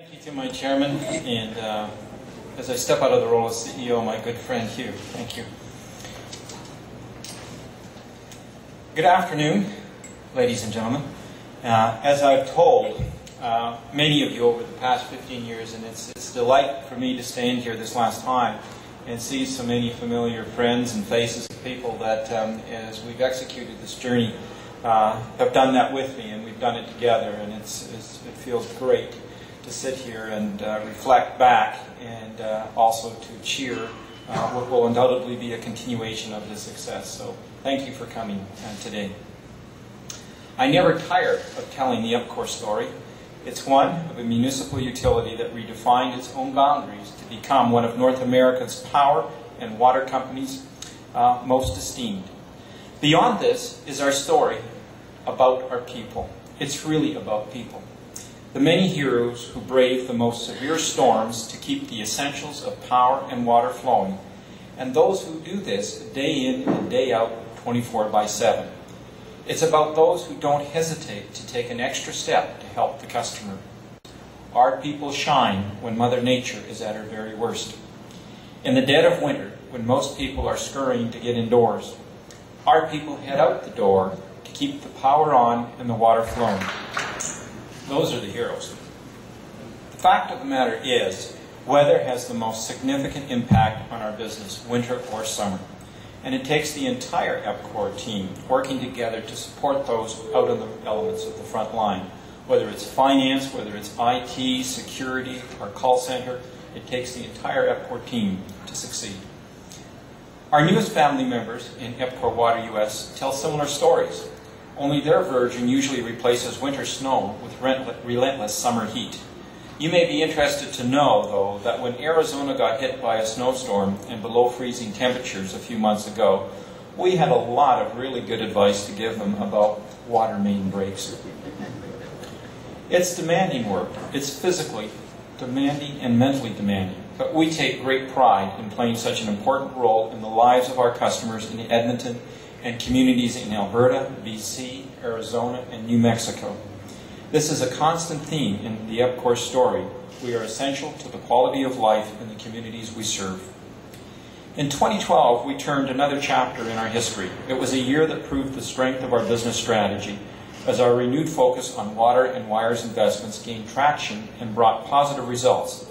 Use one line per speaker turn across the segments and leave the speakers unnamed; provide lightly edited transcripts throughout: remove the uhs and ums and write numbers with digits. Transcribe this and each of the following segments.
Thank you to my chairman, and as I step out of the role as CEO, my good friend Hugh. Thank you. Good afternoon, ladies and gentlemen. As I've told many of you over the past 15 years, and it's a delight for me to stand here this last time and see so many familiar friends and faces of people that, as we've executed this journey, have done that with me, and we've done it together, and it feels great to sit here and reflect back and also to cheer what will undoubtedly be a continuation of this success. So thank you for coming today. I never tire of telling the EPCOR story. It's one of a municipal utility that redefined its own boundaries to become one of North America's power and water companies most esteemed. Beyond this is our story about our people. It's really about people. The many heroes who brave the most severe storms to keep the essentials of power and water flowing, and those who do this day in and day out 24/7. It's about those who don't hesitate to take an extra step to help the customer. Our people shine when Mother Nature is at her very worst. In the dead of winter, when most people are scurrying to get indoors, our people head out the door to keep the power on and the water flowing. Those are the heroes. The fact of the matter is, weather has the most significant impact on our business, winter or summer. And it takes the entire EPCOR team working together to support those out on the elements of the front line. Whether it's finance, whether it's IT, security, or call center, it takes the entire EPCOR team to succeed. Our newest family members in EPCOR Water US tell similar stories, only their version usually replaces winter snow with relentless summer heat. You may be interested to know, though, that when Arizona got hit by a snowstorm and below freezing temperatures a few months ago, we had a lot of really good advice to give them about water main breaks. It's demanding work. It's physically demanding and mentally demanding, but we take great pride in playing such an important role in the lives of our customers in Edmonton and communities in Alberta, BC, Arizona, and New Mexico. This is a constant theme in the EPCOR story. We are essential to the quality of life in the communities we serve. In 2012, we turned another chapter in our history. It was a year that proved the strength of our business strategy, as our renewed focus on water and wires investments gained traction and brought positive results.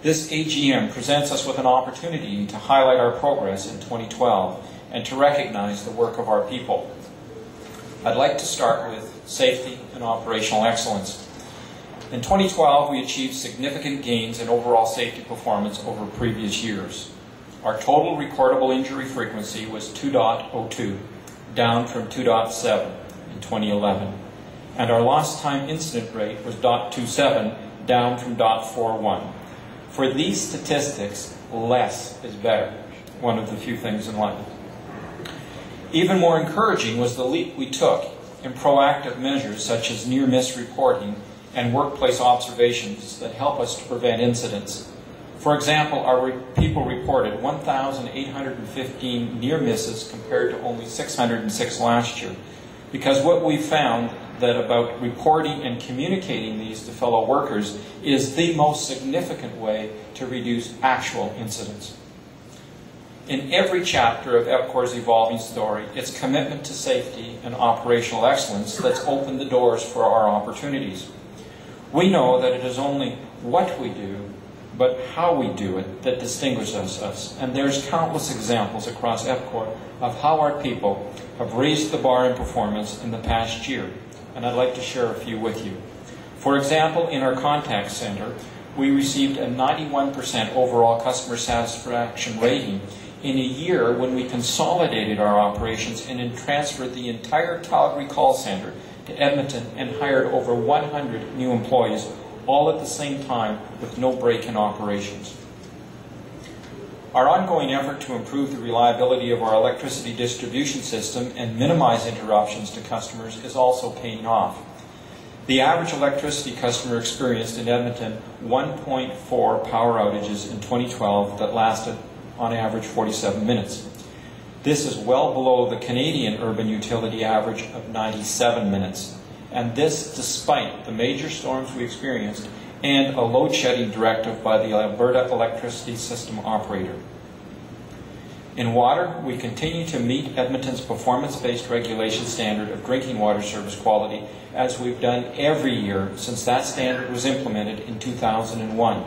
This AGM presents us with an opportunity to highlight our progress in 2012 and to recognize the work of our people. I'd like to start with safety and operational excellence. In 2012, we achieved significant gains in overall safety performance over previous years. Our total recordable injury frequency was 2.02, down from 2.7 in 2011. And our lost time incident rate was 0.27, down from 0.41. For these statistics, less is better, one of the few things in life. Even more encouraging was the leap we took in proactive measures such as near-miss reporting and workplace observations that help us to prevent incidents. For example, our people reported 1,815 near misses compared to only 606 last year, because what we found that about reporting and communicating these to fellow workers is the most significant way to reduce actual incidents. In every chapter of EPCOR's evolving story, it's commitment to safety and operational excellence that's opened the doors for our opportunities. We know that it is only what we do, but how we do it that distinguishes us. And there's countless examples across EPCOR of how our people have raised the bar in performance in the past year. And I'd like to share a few with you. For example, in our contact center, we received a 91% overall customer satisfaction rating in a year when we consolidated our operations and then transferred the entire Calgary call center to Edmonton and hired over 100 new employees, all at the same time with no break in operations. Our ongoing effort to improve the reliability of our electricity distribution system and minimize interruptions to customers is also paying off. The average electricity customer experienced in Edmonton 1.4 power outages in 2012 that lasted on average 47 minutes. This is well below the Canadian urban utility average of 97 minutes. And this despite the major storms we experienced and a load shedding directive by the Alberta Electricity System Operator. In water, we continue to meet Edmonton's performance-based regulation standard of drinking water service quality, as we've done every year since that standard was implemented in 2001.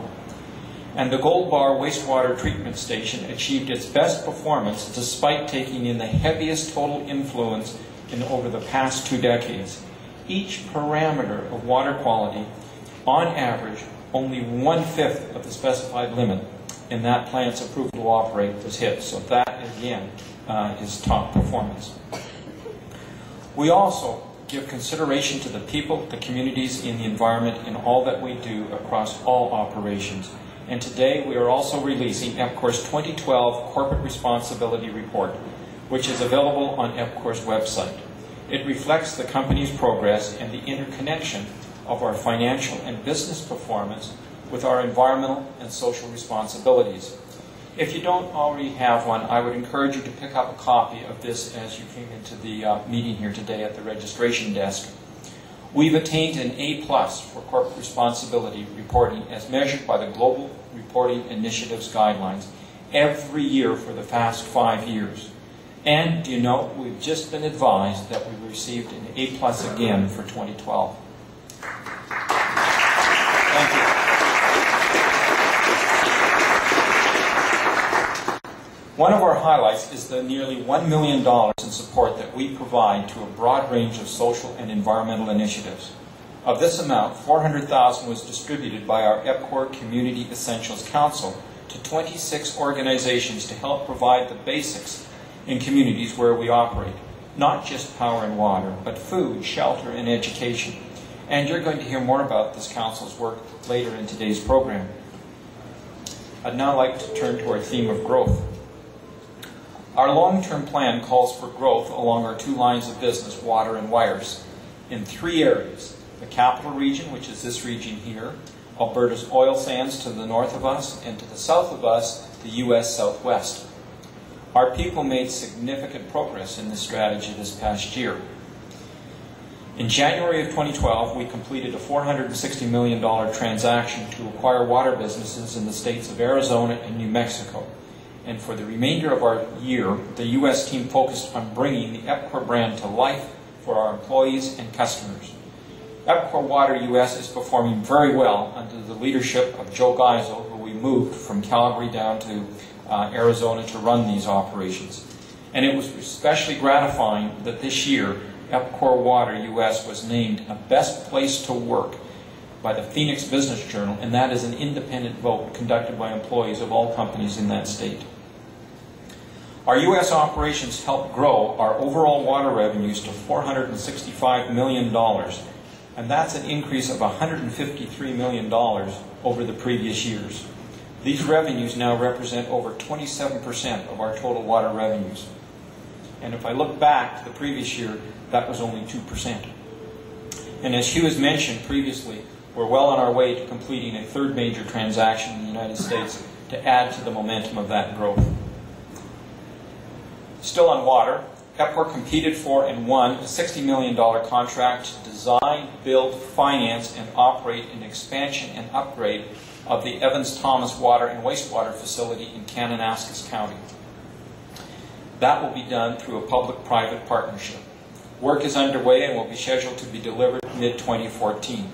And the Gold Bar wastewater treatment station achieved its best performance despite taking in the heaviest total influence in over the past 2 decades. Each parameter of water quality, on average, only 1/5 of the specified limit in that plant's approval to operate was hit. So that, again, is top performance. We also give consideration to the people, the communities, and the environment in all that we do across all operations. And today we are also releasing EPCOR's 2012 Corporate Responsibility Report, which is available on EPCOR's website. It reflects the company's progress and the interconnection of our financial and business performance with our environmental and social responsibilities. If you don't already have one, I would encourage you to pick up a copy of this as you came into the meeting here today at the registration desk. We've attained an A+ for corporate responsibility reporting as measured by the Global Reporting Initiative's guidelines every year for the past 5 years. And, do you know, we've just been advised that we received an A+ again for 2012. Thank you. One of our highlights is the nearly $1 million in support that we provide to a broad range of social and environmental initiatives. Of this amount, $400,000 was distributed by our EPCOR Community Essentials Council to 26 organizations to help provide the basics in communities where we operate. Not just power and water, but food, shelter, and education. And you're going to hear more about this council's work later in today's program. I'd now like to turn to our theme of growth. Our long-term plan calls for growth along our 2 lines of business, water and wires, in 3 areas. The capital region, which is this region here, Alberta's oil sands to the north of us, and to the south of us, the U.S. Southwest. Our people made significant progress in this strategy this past year. In January of 2012, we completed a $460 million transaction to acquire water businesses in the states of Arizona and New Mexico. And for the remainder of our year, the U.S. team focused on bringing the EPCOR brand to life for our employees and customers. EPCOR Water U.S. is performing very well under the leadership of Joe Geisel, who we moved from Calgary down to Arizona to run these operations. And it was especially gratifying that this year, EPCOR Water U.S. was named a best place to work by the Phoenix Business Journal, and that is an independent vote conducted by employees of all companies in that state. Our U.S. operations helped grow our overall water revenues to $465 million, and that's an increase of $153 million over the previous years. These revenues now represent over 27% of our total water revenues. And if I look back to the previous year, that was only 2%. And as Hugh has mentioned previously, we're well on our way to completing a 3rd major transaction in the United States to add to the momentum of that growth. Still on water, EPCOR competed for and won a $60 million contract to design, build, finance, and operate an expansion and upgrade of the Evans-Thomas Water and Wastewater Facility in Kananaskis County. That will be done through a public-private partnership. Work is underway and will be scheduled to be delivered mid-2014.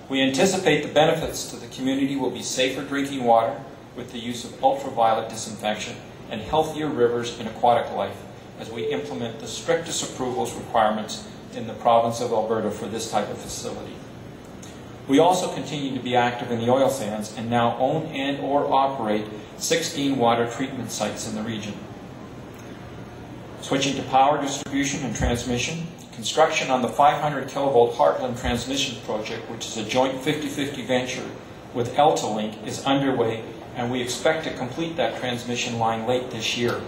We anticipate the benefits to the community will be safer drinking water with the use of ultraviolet disinfection and healthier rivers and aquatic life as we implement the strictest approvals requirements in the province of Alberta for this type of facility. We also continue to be active in the oil sands and now own and or operate 16 water treatment sites in the region. Switching to power distribution and transmission, construction on the 500 kilovolt Heartland Transmission Project, which is a joint 50-50 venture with EltaLink, is underway, and we expect to complete that transmission line late this year.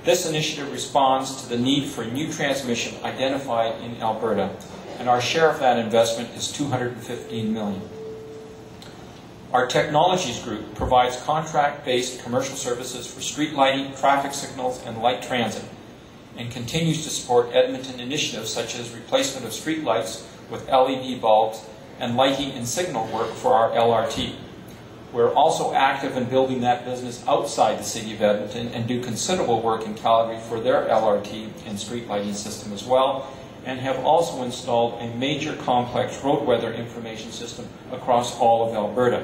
This initiative responds to the need for new transmission identified in Alberta, and our share of that investment is $215 million. Our technologies group provides contract-based commercial services for street lighting, traffic signals, and light transit, and continues to support Edmonton initiatives such as replacement of street lights with LED bulbs and lighting and signal work for our LRT. We're also active in building that business outside the City of Edmonton and do considerable work in Calgary for their LRT and street lighting system as well, and have also installed a major complex road weather information system across all of Alberta.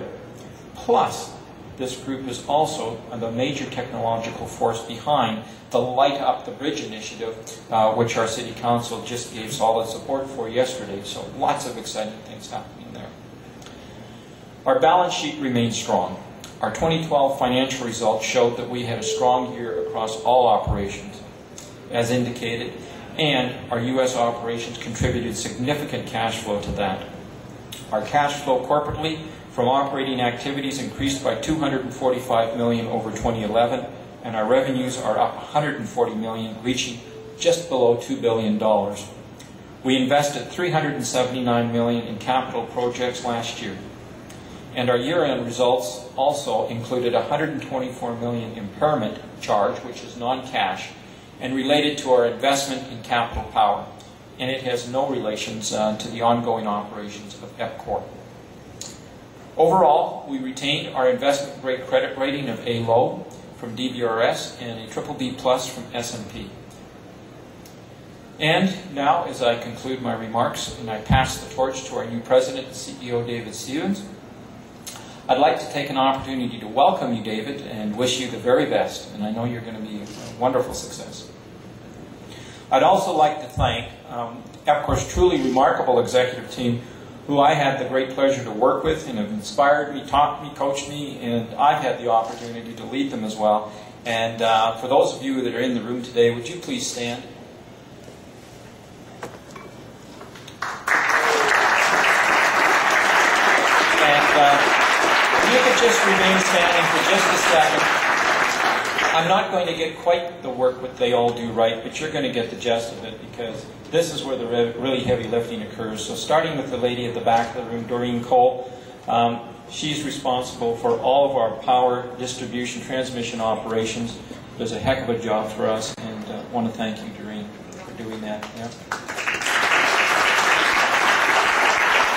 Plus, this group is also the major technological force behind the Light Up the Bridge initiative, which our City Council just gave solid support for yesterday. So lots of exciting things happening there. Our balance sheet remains strong. Our 2012 financial results showed that we had a strong year across all operations, as indicated, and our U.S. operations contributed significant cash flow to that. Our cash flow corporately from operating activities increased by $245 million over 2011, and our revenues are up $140 million, reaching just below $2 billion. We invested $379 million in capital projects last year, and our year-end results also included a $124 million impairment charge, which is non-cash, and related to our investment in Capital Power, and it has no relations to the ongoing operations of EPCOR. Overall, we retained our investment-grade credit rating of A low from DBRS and a BBB plus from S&P. And now, as I conclude my remarks and I pass the torch to our new President and CEO, David Stevens, I'd like to take an opportunity to welcome you, David, and wish you the very best, and I know you're going to be a wonderful success. I'd also like to thank EPCOR's truly remarkable executive team, who I had the great pleasure to work with and have inspired me, taught me, coached me, and I've had the opportunity to lead them as well. And for those of you that are in the room today, would you please stand? And if you could just remain standing for just a second. I'm not going to get quite the work that they all do right, but you're going to get the gist of it, because this is where the really heavy lifting occurs. So starting with the lady at the back of the room, Doreen Cole, she's responsible for all of our power distribution transmission operations. Does a heck of a job for us, and I want to thank you, Doreen, for doing that. Yeah.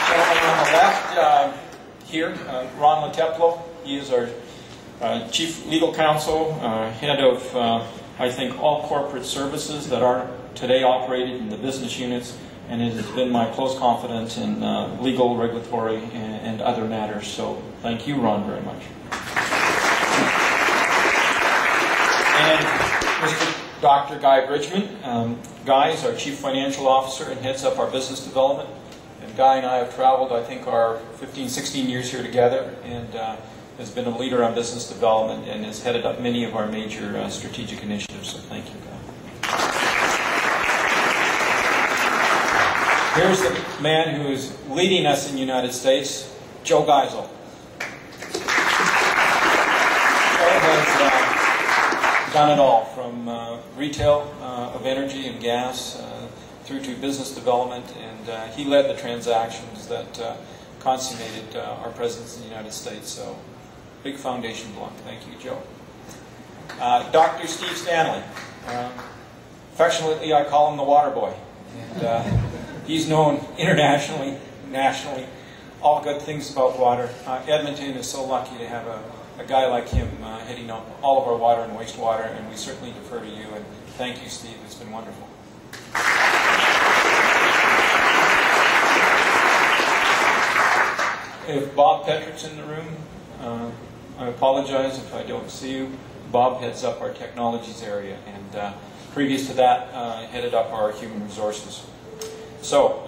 Gentleman on the left here, Ron Lateplo, he is our Chief Legal Counsel, head of, I think, all corporate services that are today operated in the business units, and it has been my close confidence in legal, regulatory, and other matters. So thank you, Ron, very much. And Mr. Dr. Guy Bridgman. Guy is our Chief Financial Officer and heads up our business development. And Guy and I have traveled, I think, our 15, 16 years here together, and has been a leader on business development and has headed up many of our major strategic initiatives. So thank you, Guy. Here's the man who is leading us in the United States, Joe Geisel. Joe has done it all, from retail of energy and gas through to business development, and he led the transactions that consummated our presence in the United States. So big foundation block. Thank you, Joe. Dr. Steve Stanley. Affectionately, I call him the water boy. And he's known internationally, nationally, all good things about water. Edmonton is so lucky to have a guy like him heading up all of our water and wastewater, and we certainly defer to you. And thank you, Steve. It's been wonderful. If Bob Petrick's in the room, I apologize if I don't see you. Bob heads up our technologies area, and previous to that, headed up our human resources. So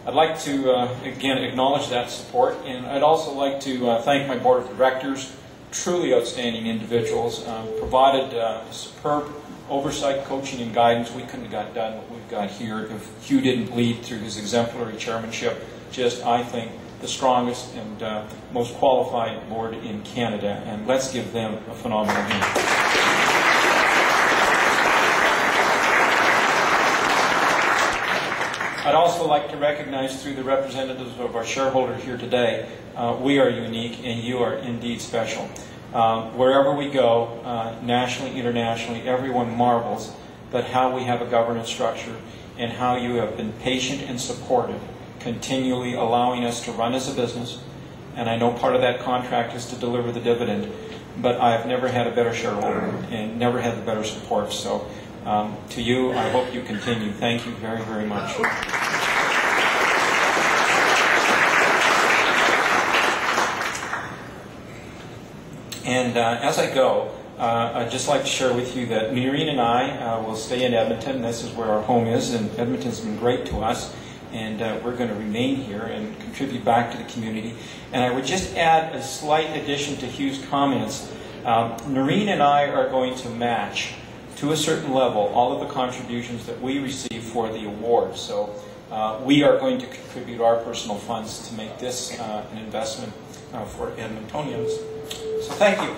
I'd like to, again, acknowledge that support, and I'd also like to thank my board of directors, truly outstanding individuals, provided superb oversight, coaching, and guidance. We couldn't have got done what we've got here if Hugh didn't lead through his exemplary chairmanship. Just, I think, the strongest and most qualified board in Canada, and let's give them a phenomenal hand. I'd also like to recognize through the representatives of our shareholder here today, we are unique and you are indeed special. Wherever we go, nationally, internationally, everyone marvels at how we have a governance structure and how you have been patient and supportive continually allowing us to run as a business. And I know part of that contract is to deliver the dividend, but I've never had a better shareholder and never had the better support. So to you, I hope you continue. Thank you very, very much. And as I go, I'd just like to share with you that Maureen and I will stay in Edmonton. This is where our home is, and Edmonton's been great to us. And we're going to remain here and contribute back to the community. And I would just add a slight addition to Hugh's comments. Noreen and I are going to match, to a certain level, all of the contributions that we receive for the award. So we are going to contribute our personal funds to make this an investment for Edmontonians. So thank you.